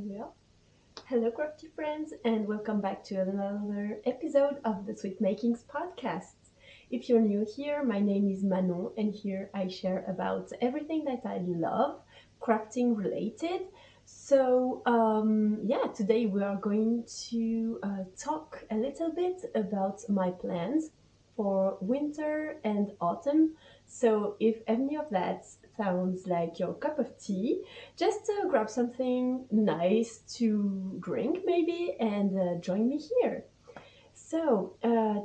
As well. Hello, crafty friends, and welcome back to another episode of the Sweet Makings podcast. If you're new here, my name is Manon, and here I share about everything that I love, crafting related. Today we are going to talk a little bit about my plans for winter and autumn. So, if any of that sounds like your cup of tea, just grab something nice to drink, maybe, and join me here.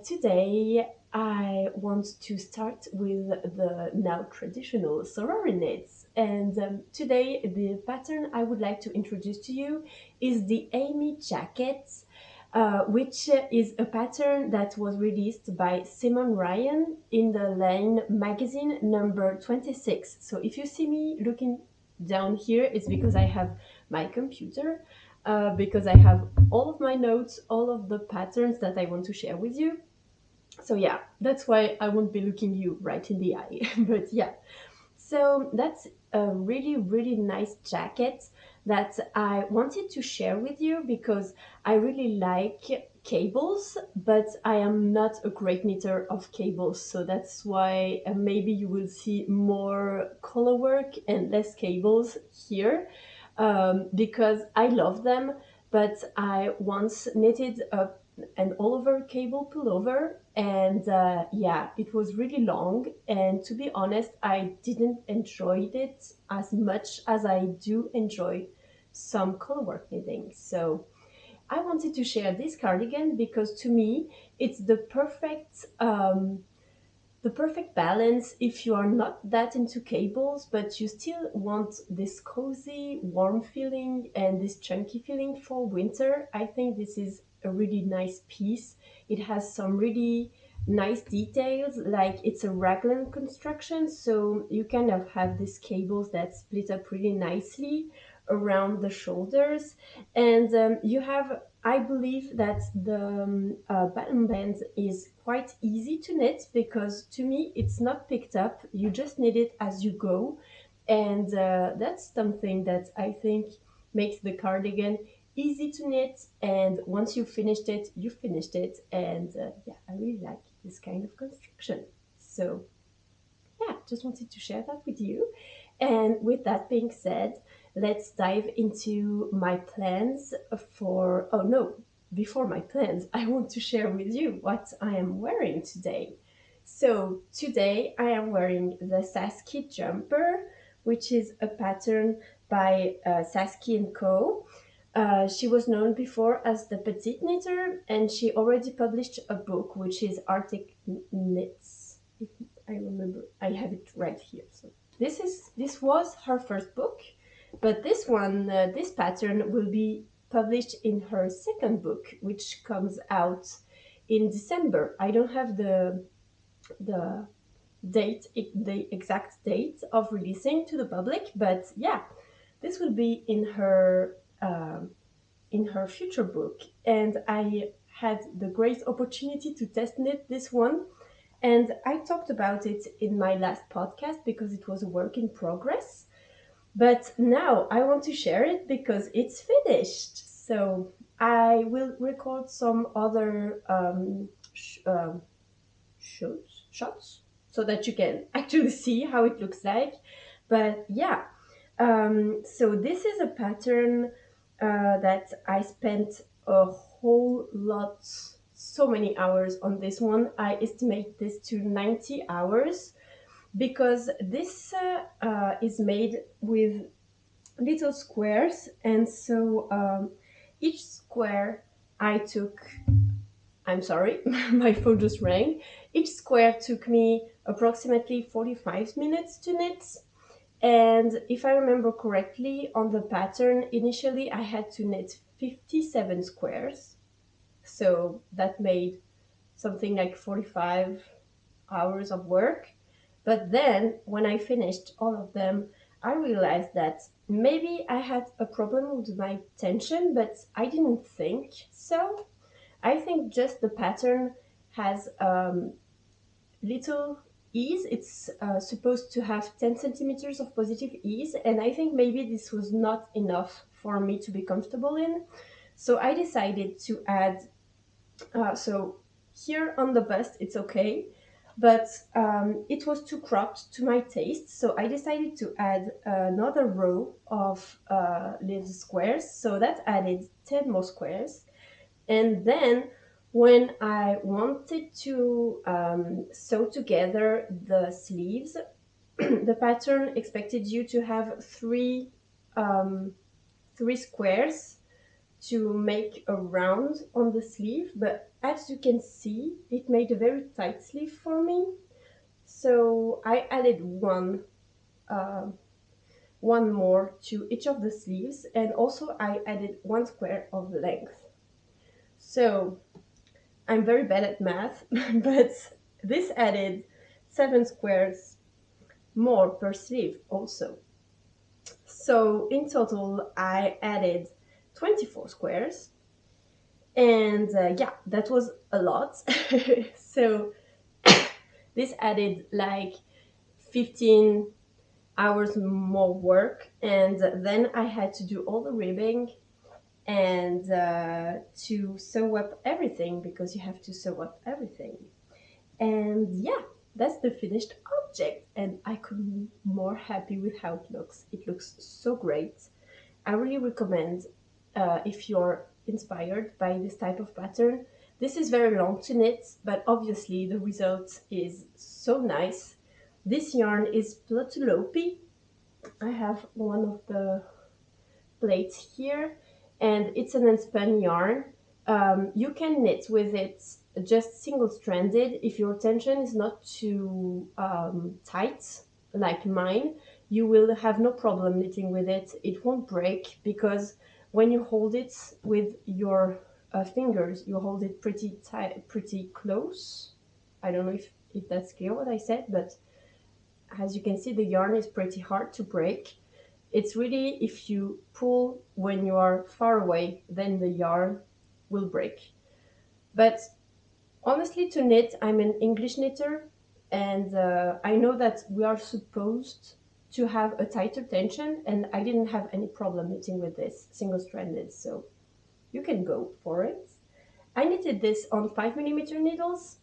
Today I want to start with the now traditional Sorori'knits. And today, the pattern I would like to introduce to you is the Amy jacket, which is a pattern that was released by Simon Ryan in the Line magazine number 26. So if you see me looking down here, it's because I have my computer, because I have all of my notes, all of the patterns that I want to share with you. So yeah, that's why I won't be looking you right in the eye. But yeah, so that's a really, really nice jacket that I wanted to share with you because I really like cables, but I am not a great knitter of cables. So that's why maybe you will see more color work and less cables here, because I love them, but I once knitted an all over cable pullover, and yeah, it was really long, and to be honest, I didn't enjoy it as much as I do enjoy some colorwork knitting. So I wanted to share this cardigan because to me it's the perfect balance if you are not that into cables, but you still want this cozy, warm feeling and this chunky feeling for winter. I think this is a really nice piece. It has some really nice details, like it's a raglan construction, so you kind of have these cables that split up really nicely around the shoulders, and you have, I believe that the button band is quite easy to knit because to me it's not picked up. You just knit it as you go, and that's something that I think makes the cardigan easy to knit. And once you finished it, you finished it. And yeah, I really like this kind of construction. So yeah, just wanted to share that with you. And with that being said, let's dive into my plans for. Oh no, before my plans, I want to share with you what I am wearing today. So today I am wearing the Sasky jumper, which is a pattern by Sasky and Co. She was known before as the Petite Knitter, and she already published a book, which is Arctic Knits. If I remember, I have it right here. So this was her first book, but this pattern will be published in her second book, which comes out in December. I don't have the the exact date of releasing to the public, but yeah, this will be in her future book. And I had the great opportunity to test knit this one, and I talked about it in my last podcast because it was a work in progress. But now I want to share it because it's finished. So I will record some other shots so that you can actually see how it looks like. But yeah, so this is a pattern that I spent a whole lot, so many hours on this one. I estimate this to 90 hours because this is made with little squares, and so each square I took. I'm sorry, my phone just rang. Each square took me approximately 45 minutes to knit. And if I remember correctly, on the pattern, initially I had to knit 57 squares. So that made something like 45 hours of work. But then when I finished all of them, I realized that maybe I had a problem with my tension, but I didn't think so. I think just the pattern has little ease. It's supposed to have 10 centimeters of positive ease, and I think maybe this was not enough for me to be comfortable in. So I decided to add, so here on the bust it's okay, but it was too cropped to my taste. So I decided to add another row of little squares. So that added 10 more squares. And then when I wanted to sew together the sleeves, the pattern expected you to have um, three squares to make a round on the sleeve, but as you can see, it made a very tight sleeve for me. So I added uh, one more to each of the sleeves, and also I added 1 square of length. So I'm very bad at math, but this added 7 squares more per sleeve also. So in total, I added 24 squares, and yeah, that was a lot. So this added like 15 hours more work, and then I had to do all the ribbing and to sew up everything, because you have to sew up everything. And yeah, that's the finished object, and I couldn't be more happy with how it looks. It looks so great. I really recommend, if you're inspired by this type of pattern. This is very long to knit, but obviously the result is so nice. This yarn is Plutulopi. I have one of the plates here, and it's an unspun yarn. You can knit with it just single-stranded if your tension is not too tight like mine. You will have no problem knitting with it. It won't break, because when you hold it with your fingers, you hold it pretty tight, pretty close. I don't know if that's clear what I said, but as you can see, the yarn is pretty hard to break. It's really if you pull when you are far away, then the yarn will break. But honestly, to knit, I'm an English knitter, and I know that we are supposed to have a tighter tension, and I didn't have any problem knitting with this single-stranded, so you can go for it. I knitted this on 5mm needles,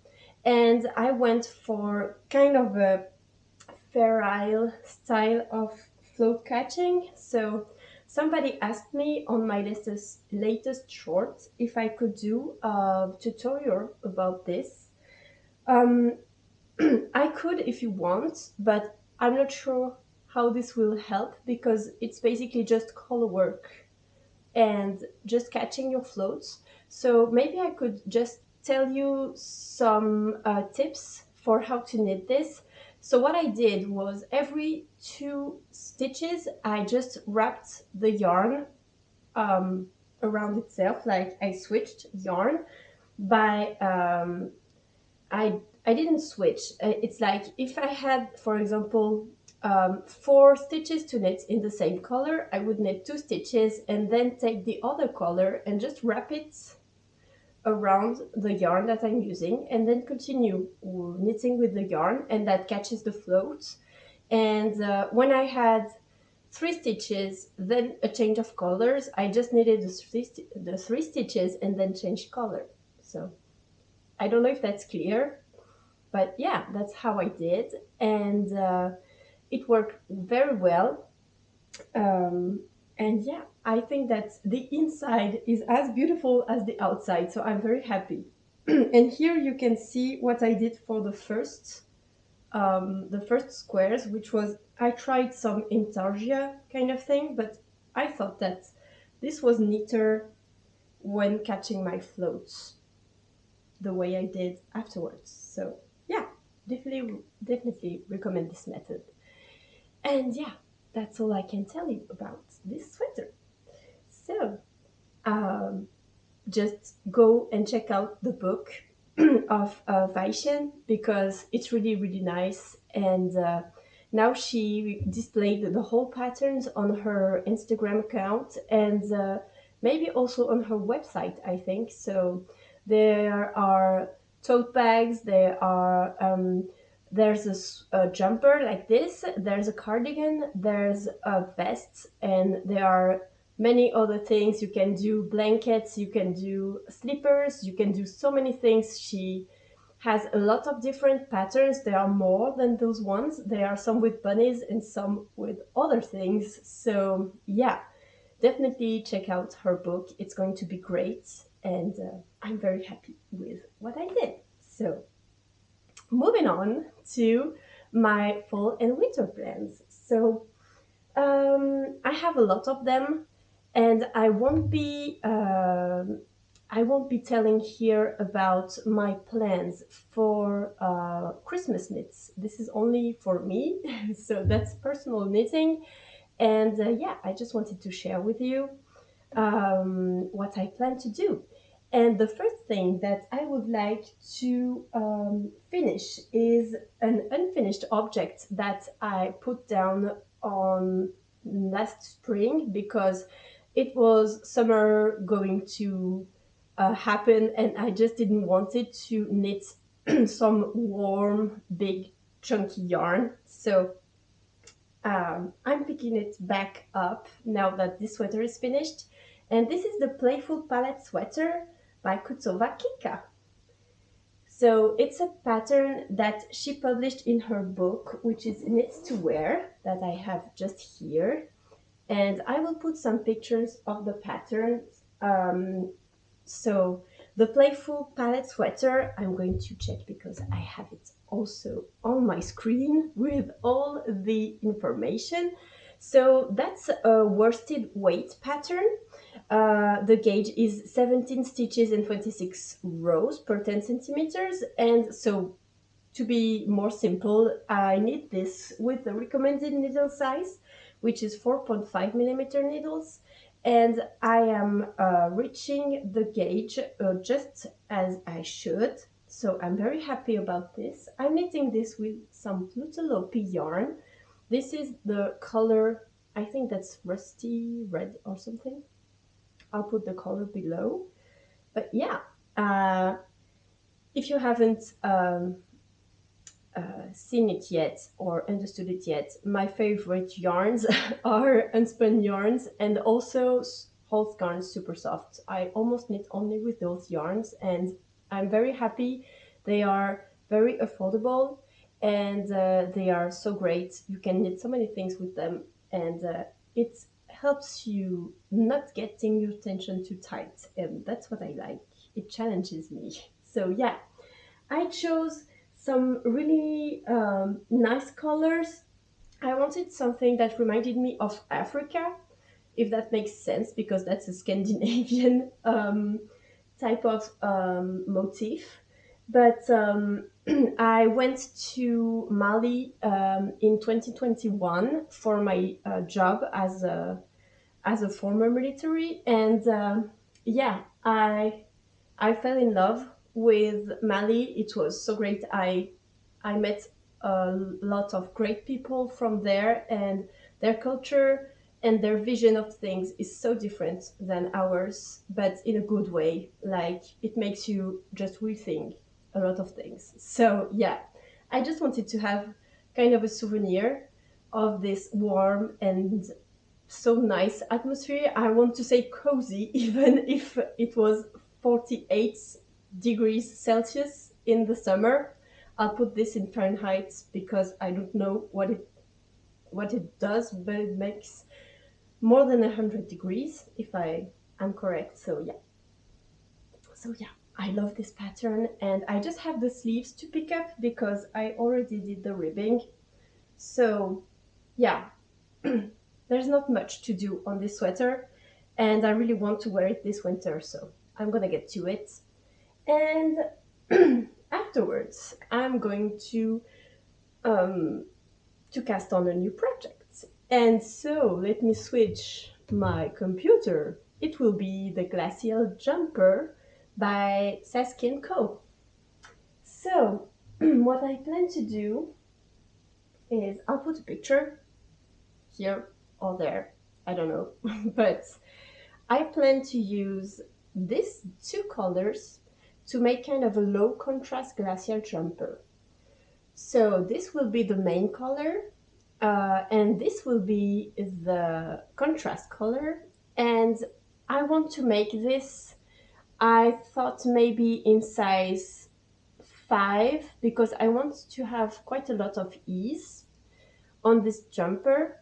and I went for kind of a ferile style of float catching. So somebody asked me on my latest short if I could do a tutorial about this. Um, I could if you want, but I'm not sure how this will help, because it's basically just color work and just catching your floats. So maybe I could just tell you some tips for how to knit this. So what I did was, every 2 stitches I just wrapped the yarn around itself, like I switched yarn by I I didn't switch. It's like if I had, for example, 4 stitches to knit in the same color, I would knit 2 stitches and then take the other color and just wrap it around the yarn that I'm using, and then continue knitting with the yarn, and that catches the float. And when I had 3 stitches, then a change of colors, I just knitted the 3 stitches and then changed color. So I don't know if that's clear, but yeah, that's how I did, and it worked very well. And yeah, I think that the inside is as beautiful as the outside, so I'm very happy. And here you can see what I did for the first squares, which was, I tried some intarsia kind of thing, but I thought that this was neater when catching my floats the way I did afterwards. So yeah, definitely recommend this method. And yeah, that's all I can tell you about this sweater. So just go and check out the book of Vaishen, because it's really, really nice. And now she displayed the whole patterns on her Instagram account, and maybe also on her website, I think. So there are tote bags, there's a jumper like this, there's a cardigan, there's a vest, and there are many other things. You can do blankets, you can do slippers, you can do so many things. She has a lot of different patterns. There are more than those ones. There are some with bunnies and some with other things. So yeah, definitely check out her book. It's going to be great. And I'm very happy with what I did. So moving on to my fall and winter plans. So I have a lot of them, and I won't be telling here about my plans for Christmas knits. This is only for me, so that's personal knitting. And yeah, I just wanted to share with you what I plan to do. And the first thing that I would like to finish is an unfinished object that I put down on last spring because it was summer going to happen and I just didn't want it to knit some warm, big, chunky yarn. So I'm picking it back up now that this sweater is finished. And this is the Playful Palette Sweater by Kutsova Kika. So it's a pattern that she published in her book, which is Knits to Wear, that I have just here. And I will put some pictures of the patterns. So the Playful Palette Sweater, I'm going to check because I have it also on my screen with all the information. So that's a worsted weight pattern. The gauge is 17 stitches and 26 rows per 10 centimeters. And so to be more simple, I knit this with the recommended needle size, which is 4.5 millimeter needles. And I am reaching the gauge just as I should. So I'm very happy about this. I'm knitting this with some Plutelope yarn. This is the color, I think that's rusty red or something. I'll put the color below. But yeah, if you haven't seen it yet or understood it yet, my favorite yarns are unspun yarns and also Holzgarn Super Soft. I almost knit only with those yarns and I'm very happy. They are very affordable and they are so great. You can knit so many things with them and it helps you not getting your tension too tight and that's what I like. It challenges me. So yeah, I chose some really nice colors. I wanted something that reminded me of Africa, if that makes sense, because that's a Scandinavian type of motif. But I went to Mali in 2021 for my job as a former military, and yeah, I fell in love with Mali. It was so great. I met a lot of great people from there, and their culture and their vision of things is so different than ours, but in a good way. Like it makes you just rethink a lot of things. So yeah, I just wanted to have kind of a souvenir of this warm and so nice atmosphere. I want to say cozy, even if it was 48 degrees Celsius in the summer. I'll put this in Fahrenheit because I don't know what it does, but it makes more than 100 degrees if I am correct. So yeah, I love this pattern and I just have the sleeves to pick up because I already did the ribbing. So yeah, there's not much to do on this sweater and I really want to wear it this winter, so I'm gonna get to it. And afterwards, I'm going to cast on a new project. And so let me switch my computer. It will be the Glacial Jumper by Saskia & Co. So what I plan to do is I'll put a picture here or there, I don't know, but I plan to use these two colors to make kind of a low contrast glacial jumper. So this will be the main color and this will be the contrast color. And I want to make this, I thought maybe in size 5 because I want to have quite a lot of ease on this jumper.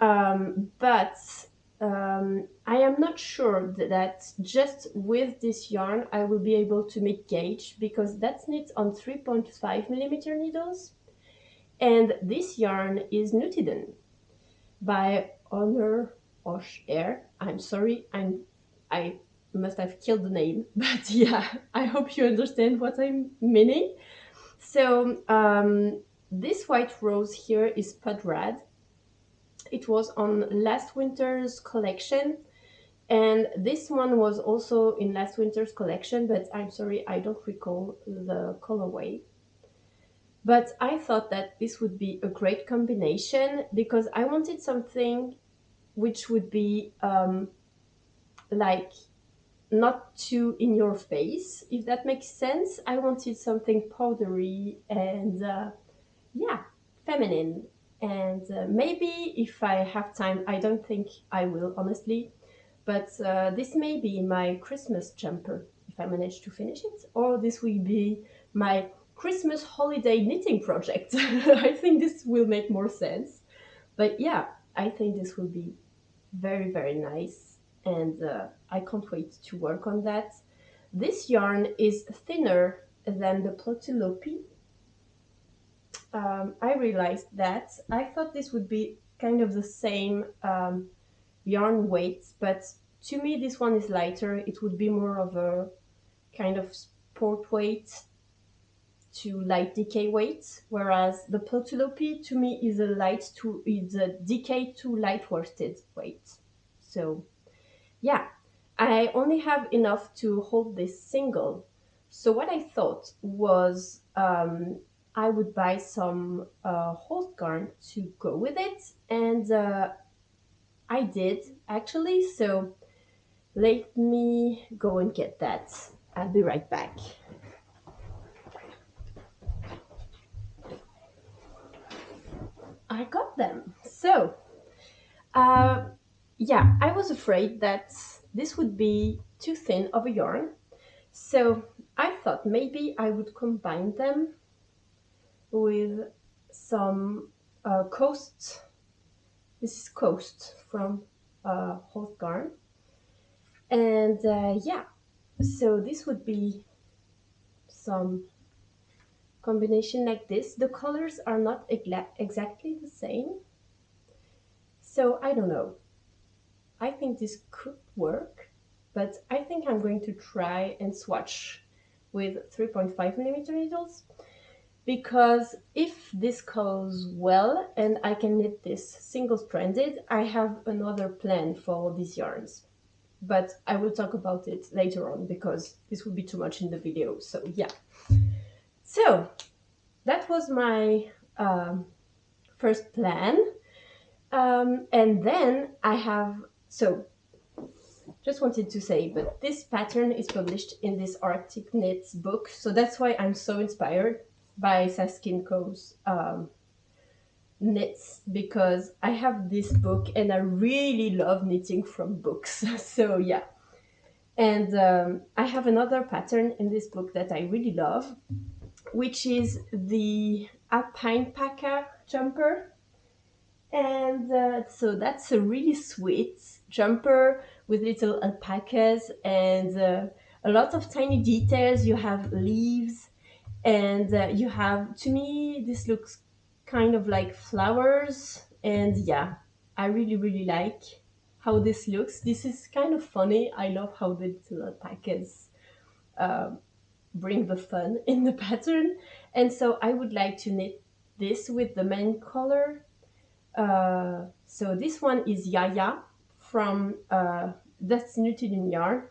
But I am not sure that just with this yarn I will be able to make gauge, because that's knit on 3.5 millimeter needles, and this yarn is Nutiden by Honor Osh Air. I'm sorry, I must have killed the name, but yeah, I hope you understand what I'm meaning. So this white rose here is Pudrad. It was on last winter's collection, and this one was also in last winter's collection, but I'm sorry, I don't recall the colorway. But I thought that this would be a great combination because I wanted something which would be like not too in your face, if that makes sense. I wanted something powdery and yeah, feminine. And maybe if I have time, I don't think I will, honestly, but this may be my Christmas jumper if I manage to finish it, or this will be my Christmas holiday knitting project. I think this will make more sense. But yeah, I think this will be very, very nice, and I can't wait to work on that. This yarn is thinner than the Plotilopi. I realized that. I thought this would be kind of the same yarn weight, but to me this one is lighter. It would be more of a kind of sport weight to light decay weight, whereas the Plotilopi to me is a decay to light worsted weight. So yeah, I only have enough to hold this single. So what I thought was I would buy some hold garn to go with it, and I did actually. So let me go and get that. I'll be right back. I got them. So uh, yeah, I was afraid that this would be too thin of a yarn. So I thought maybe I would combine them with some Coast. This is Coast from Hot Garn. And yeah, so this would be some combination like this. The colors are not exactly the same. So I don't know. I think this could work, but I think I'm going to try and swatch with 3.5 millimeter needles, because if this goes well and I can knit this single stranded, I have another plan for these yarns. But I will talk about it later on because this would be too much in the video. So yeah. So that was my first plan. And then I have, so just wanted to say, but this pattern is published in this Sorori'knits book. So that's why I'm so inspired by Saskin Co's knits, because I have this book and I really love knitting from books. So yeah. And I have another pattern in this book that I really love, which is the Alpine Paca jumper. And so that's a really sweet jumper with little alpacas and a lot of tiny details. You have leaves, and you have, to me, this looks kind of like flowers. And yeah, I really, really like how this looks. This is kind of funny. I love how the little alpacas uh, bring the fun in the pattern. And so I would like to knit this with the main color. So this one is Yaya from That's Knitted in Yarn.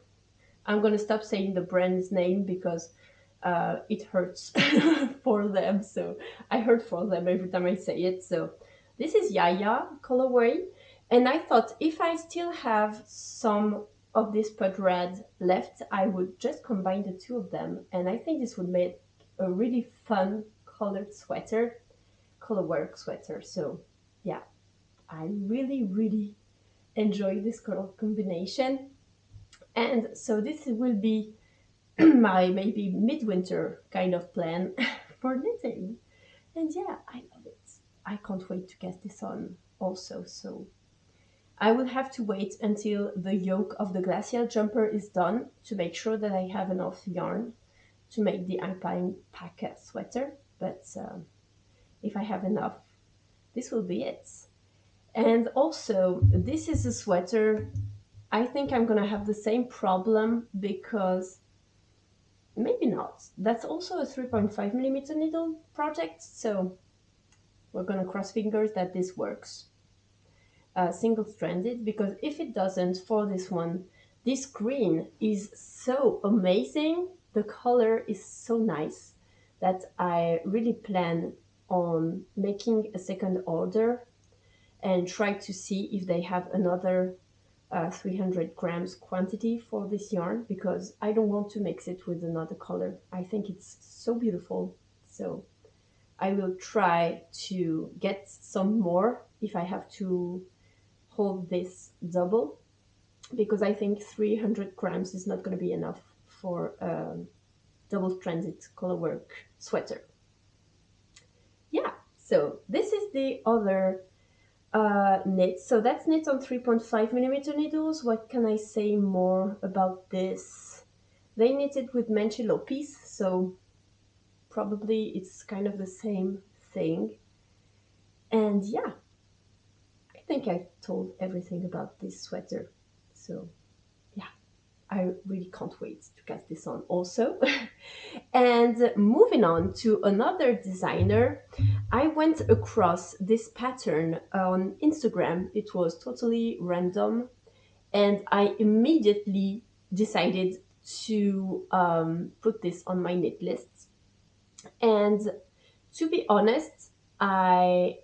I'm gonna stop saying the brand's name because it hurts for them. So I hurt for them every time I say it. So this is Yaya colorway, and I thought if I still have some of this pud red left, I would just combine the two of them, and I think this would make a really fun colored sweater, colorwork sweater. So yeah, I really, really enjoy this color combination. And so this will be my maybe midwinter kind of plan for knitting. And yeah, I love it. I can't wait to get this on also. So I will have to wait until the yoke of the glacial jumper is done to make sure that I have enough yarn to make the alpine pack sweater. But if I have enough, this will be it. And also, this is a sweater. I think I'm gonna have the same problem because maybe not. That's also a 3.5 millimeter needle project, so we're gonna cross fingers that this works. Single stranded, because if it doesn't for this one, this green is so amazing. The color is so nice that I really plan on making a second order and try to see if they have another 300 grams quantity for this yarn, because I don't want to mix it with another color. I think it's so beautiful. So I will try to get some more if I have to hold this double, because I think 300 grams is not going to be enough for a double stranded colorwork sweater. Yeah, so this is the other knit. So that's knit on 3.5 millimeter needles. What can I say more about this? They knitted with Manchilopis, so probably it's kind of the same thing. And yeah, I think I told everything about this sweater. So yeah, I really can't wait to get this on also. And moving on to another designer, I went across this pattern on Instagram. It was totally random, and I immediately decided to put this on my knit list. And to be honest, I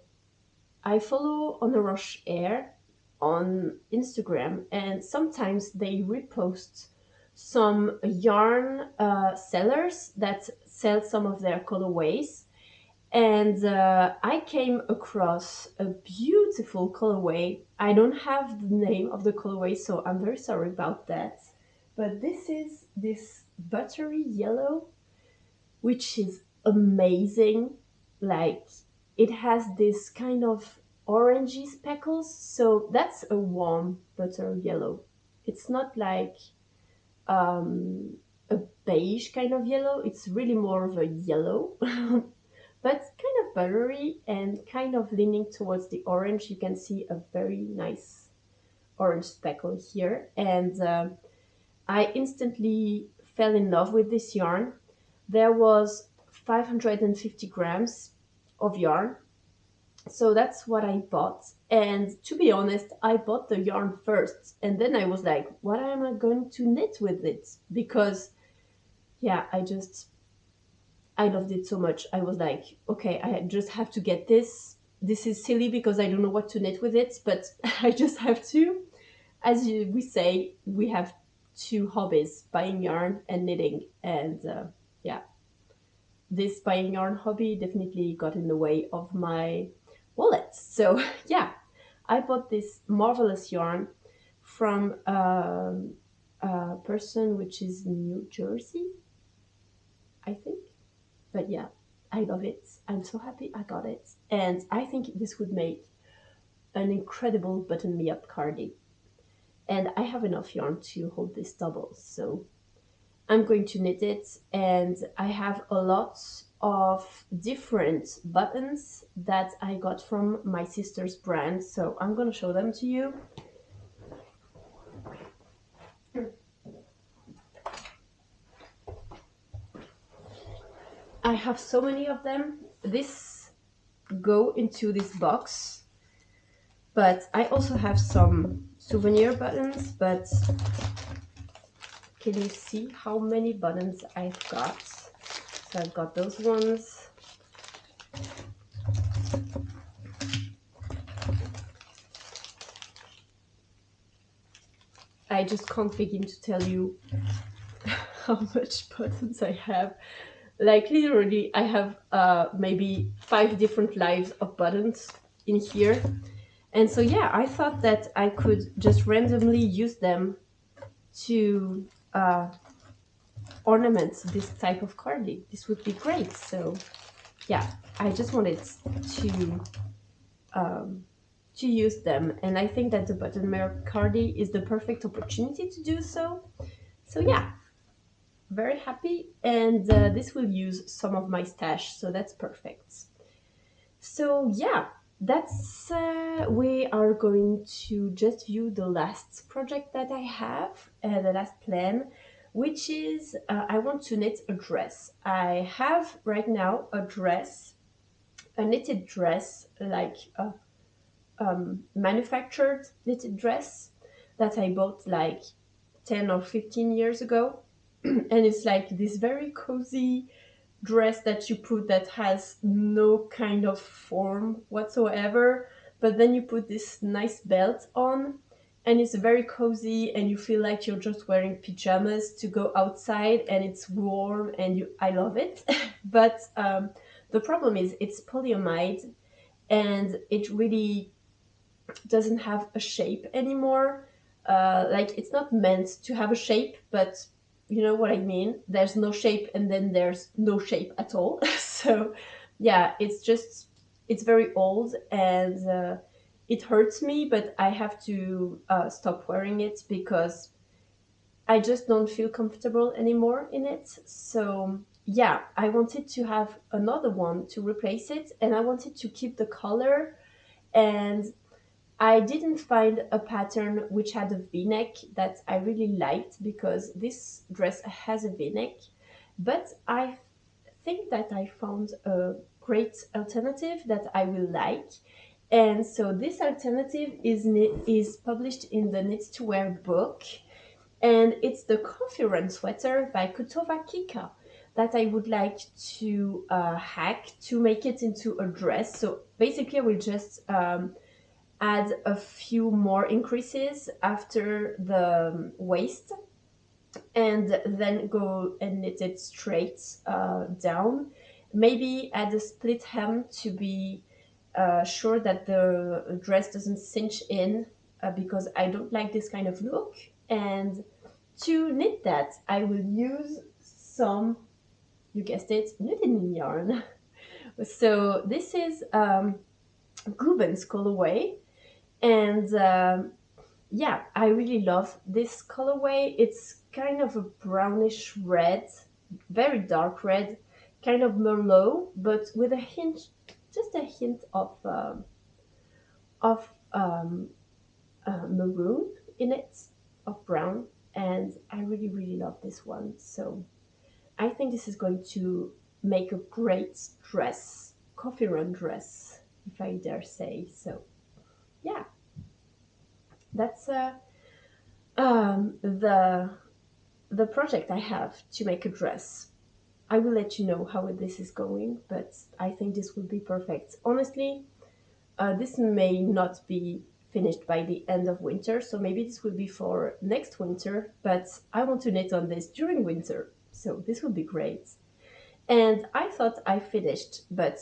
follow On a Rush Air on Instagram, and sometimes they repost some yarn sellers that sell some of their colorways. And I came across a beautiful colorway. I don't have the name of the colorway, so I'm very sorry about that. But this is this buttery yellow, which is amazing. Like, it has this kind of orangey speckles, so that's a warm butter yellow. It's not like a beige kind of yellow. It's really more of a yellow, but kind of buttery and kind of leaning towards the orange. You can see a very nice orange speckle here, and I instantly fell in love with this yarn. There was 550 grams of yarn, so that's what I bought. And to be honest, I bought the yarn first, and then I was like, what am I going to knit with it? Because yeah, I loved it so much. I was like, okay, I just have to get this. This is silly because I don't know what to knit with it, but I just have to. As we say, we have two hobbies: buying yarn and knitting. And yeah, this buying yarn hobby definitely got in the way of my wallet. So yeah, I bought this marvelous yarn from a person which is New Jersey, I think. But yeah, I love it. I'm so happy I got it. And I think this would make an incredible button me up cardi. And I have enough yarn to hold this double. So I'm going to knit it, and I have a lot of different buttons that I got from my sister's brand. So I'm going to show them to you. I have so many of them. This go into this box, but I also have some souvenir buttons. But can you see how many buttons I've got? So I've got those ones. I just can't begin to tell you how much buttons I have. Like, literally, I have maybe 5 different lives of buttons in here. And so yeah, I thought that I could just randomly use them to ornament this type of cardi. This would be great. So yeah, I just wanted to um, to use them, and I think that the buttermilk cardi is the perfect opportunity to do so. So yeah, very happy, and this will use some of my stash, so that's perfect. So yeah, that's we are going to just view the last project that I have, the last plan, which is I want to knit a dress. I have right now a dress, a knitted dress, like a manufactured knitted dress that I bought like 10 or 15 years ago. And it's like this very cozy dress that you put that has no kind of form whatsoever, but then you put this nice belt on, and it's very cozy, and you feel like you're just wearing pajamas to go outside, and it's warm, and I love it. But the problem is it's polyamide, and it really doesn't have a shape anymore. Like it's not meant to have a shape, but you know what I mean. There's no shape, and then there's no shape at all. So yeah, it's very old, and it hurts me, but I have to stop wearing it because I just don't feel comfortable anymore in it. So yeah, I wanted to have another one to replace it, and I wanted to keep the color, and I didn't find a pattern which had a v-neck that I really liked, because this dress has a v-neck, but I think that I found a great alternative that I will like. And so this alternative is published in the Knit to Wear book, and it's the Coffee Run sweater by Kutova Kika that I would like to hack to make it into a dress. So basically I will just add a few more increases after the waist, and then go and knit it straight down. Maybe add a split hem to be sure that the dress doesn't cinch in, because I don't like this kind of look. And to knit that, I will use some, you guessed it, knitting yarn. So this is Guben's colorway, and yeah, I really love this colorway. It's kind of a brownish red, very dark red, kind of merlot, but with a hint, just a hint of maroon in it, of brown. And I really, really love this one. So I think this is going to make a great dress, coffee run dress, if I dare say. So yeah, that's the project I have to make a dress. I will let you know how this is going, but I think this will be perfect. Honestly, this may not be finished by the end of winter, so maybe this will be for next winter, but I want to knit on this during winter, so this will be great. And I thought I finished, but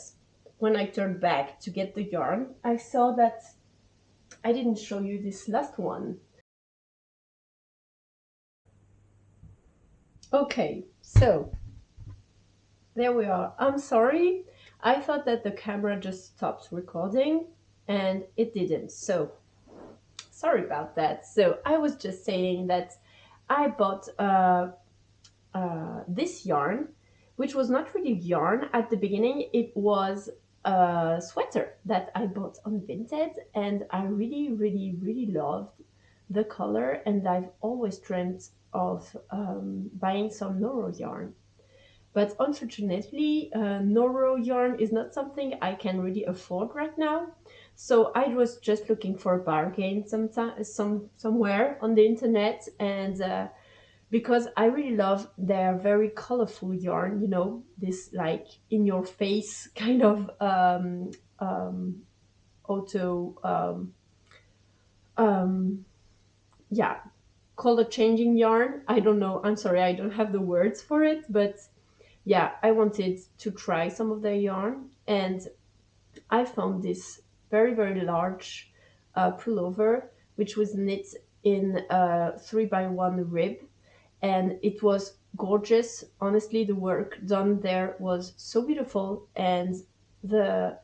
when I turned back to get the yarn, I saw that I didn't show you this last one. Okay, so there we are. I'm sorry. I thought that the camera just stopped recording, and it didn't. So sorry about that. So I was just saying that I bought this yarn, which was not really yarn at the beginning. It was a sweater that I bought on Vinted, and I really, really, really loved the color, and I've always dreamt of buying some Noro yarn. But unfortunately, Noro yarn is not something I can really afford right now. So I was just looking for a bargain somewhere on the internet, and because I really love their very colorful yarn, you know, this like in your face kind of auto um, yeah, color changing yarn. I don't know. I'm sorry, I don't have the words for it, but yeah, I wanted to try some of their yarn, and I found this very, very large pullover, which was knit in a 3 by 1 rib, and it was gorgeous. Honestly, the work done there was so beautiful, and the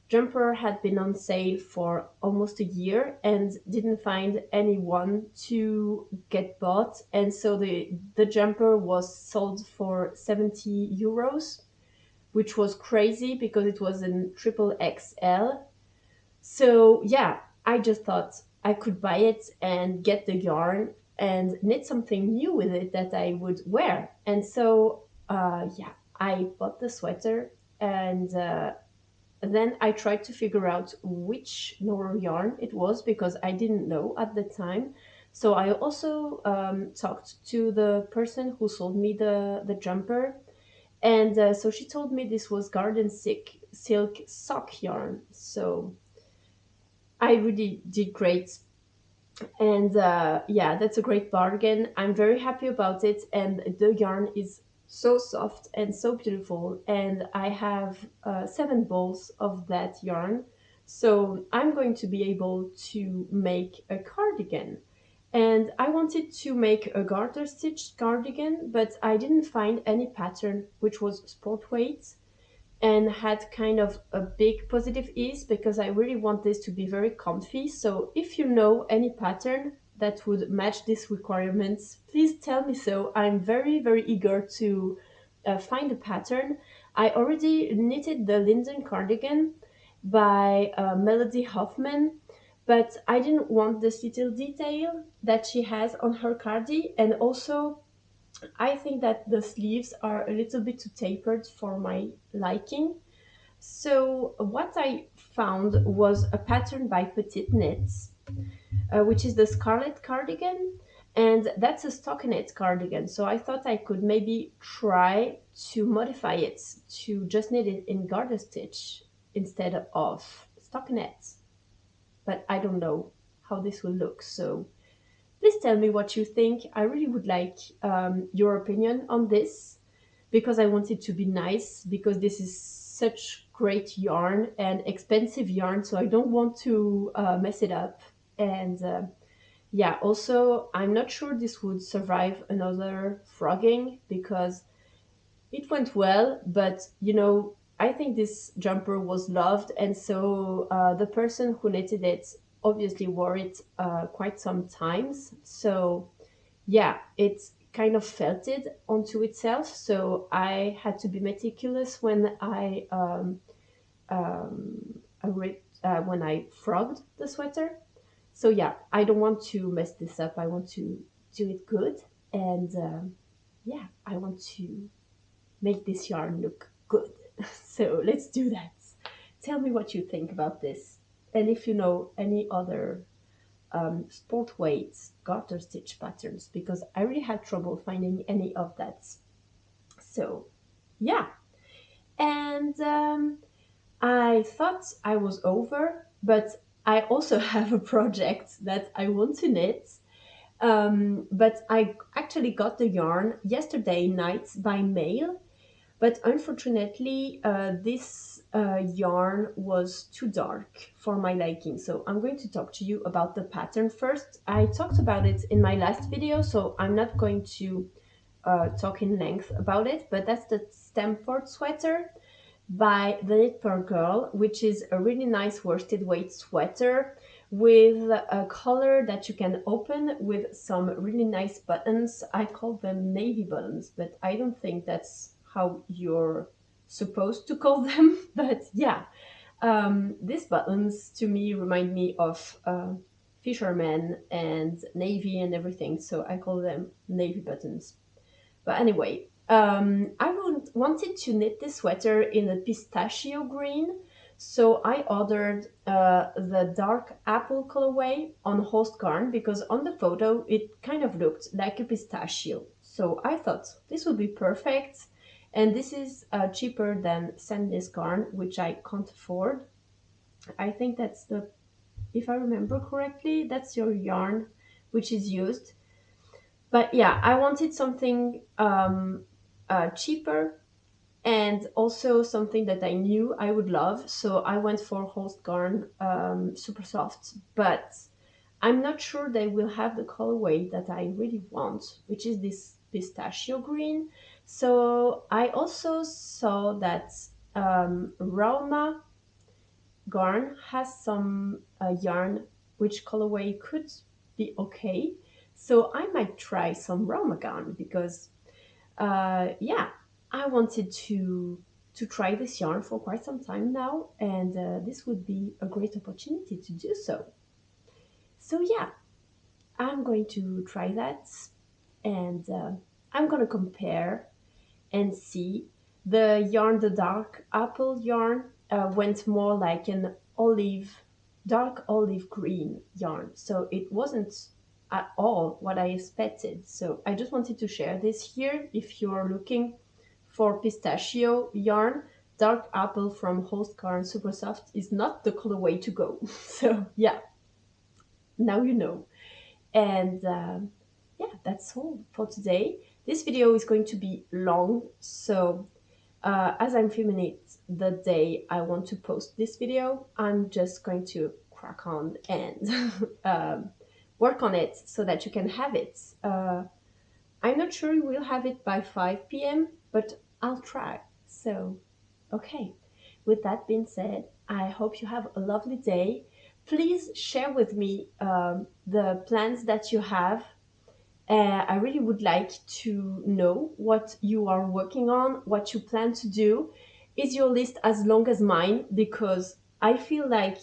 jumper had been on sale for almost a year and didn't find anyone to get bought, and so the jumper was sold for 70 euros, which was crazy because it was in triple XL. So yeah, I just thought I could buy it and get the yarn and knit something new with it that I would wear. And so yeah, I bought the sweater, and then I tried to figure out which Noro yarn it was because I didn't know at the time. So I also talked to the person who sold me the jumper, and so she told me this was garden silk sock yarn. So I really did great, and yeah, that's a great bargain. I'm very happy about it, and the yarn is so soft and so beautiful, and I have 7 balls of that yarn, so I'm going to be able to make a cardigan. And I wanted to make a garter stitched cardigan, but I didn't find any pattern which was sport weight and had kind of a big positive ease because I really want this to be very comfy. So if you know any pattern that would match these requirements, please tell me so. I'm very, very eager to find a pattern. I already knitted the Linden cardigan by Melody Hoffman, but I didn't want this little detail that she has on her cardi, and also I think that the sleeves are a little bit too tapered for my liking. So what I found was a pattern by Petite Knits, which is the Scarlet cardigan, and that's a stockinette cardigan. So I thought I could maybe try to modify it to just knit it in garter stitch instead of stockinette, but I don't know how this will look. So please tell me what you think. I really would like your opinion on this because I want it to be nice, because this is such great yarn and expensive yarn, so I don't want to mess it up. And yeah, also, I'm not sure this would survive another frogging because it went well, but I think this jumper was loved, and so the person who knitted it obviously wore it quite some times. So yeah, it kind of felted onto itself. So I had to be meticulous when when I frogged the sweater. So yeah, I don't want to mess this up. I want to do it good, and yeah, I want to make this yarn look good. So let's do that. Tell me what you think about this, and if you know any other sport weights garter stitch patterns, because I really had trouble finding any of that. So yeah, and I thought I was over, but I also have a project that I want to knit. But I actually got the yarn yesterday night by mail, but unfortunately, this yarn was too dark for my liking. So I'm going to talk to you about the pattern first. I talked about it in my last video, so I'm not going to talk in length about it, but that's the Stamford sweater by the Knit Per Girl, which is a really nice worsted weight sweater with a collar that you can open with some really nice buttons. I call them navy buttons, but I don't think that's how you're supposed to call them. But yeah, these buttons to me remind me of fishermen and navy and everything, so I call them navy buttons. But anyway, wanted to knit this sweater in a pistachio green, so I ordered the dark apple colorway on Host Garn because on the photo it kind of looked like a pistachio. So I thought this would be perfect, and this is cheaper than Sandnes Garn, which I can't afford. I think that's if I remember correctly, that's your yarn which is used. But yeah, I wanted something cheaper, and also something that I knew I would love. So I went for Holst Garn Super Soft, but I'm not sure they will have the colorway that I really want, which is this pistachio green. So I also saw that Rauma Garn has some yarn which colorway could be okay. So I might try some Rauma Garn because yeah, I wanted to try this yarn for quite some time now, and this would be a great opportunity to do so. So yeah, I'm going to try that, and I'm gonna compare and see. The yarn, the dark apple yarn, went more like an olive, dark olive green yarn. So it wasn't at all what I expected. So I just wanted to share this here. If you're looking for pistachio yarn, dark apple from Host Garn Super Soft is not the colorway to go. So yeah, now you know. And yeah, that's all for today. This video is going to be long, so as I'm filming it the day I want to post this video, I'm just going to crack on and work on it so that you can have it. I'm not sure we'll have it by 5 p.m., but I'll try. So, okay. With that being said, I hope you have a lovely day. Please share with me the plans that you have. I really would like to know what you are working on, what you plan to do. Is your list as long as mine? Because I feel like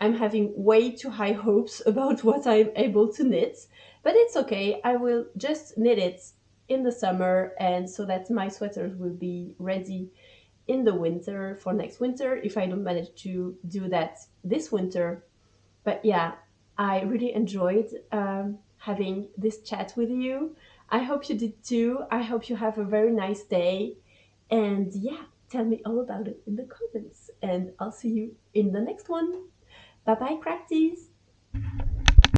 I'm having way too high hopes about what I'm able to knit. But it's okay. I will just knit it in the summer, and so that my sweaters will be ready in the winter for next winter if I don't manage to do that this winter. But yeah, I really enjoyed having this chat with you. I hope you did too. I hope you have a very nice day. And yeah, tell me all about it in the comments. And I'll see you in the next one. Bye bye, Crafties!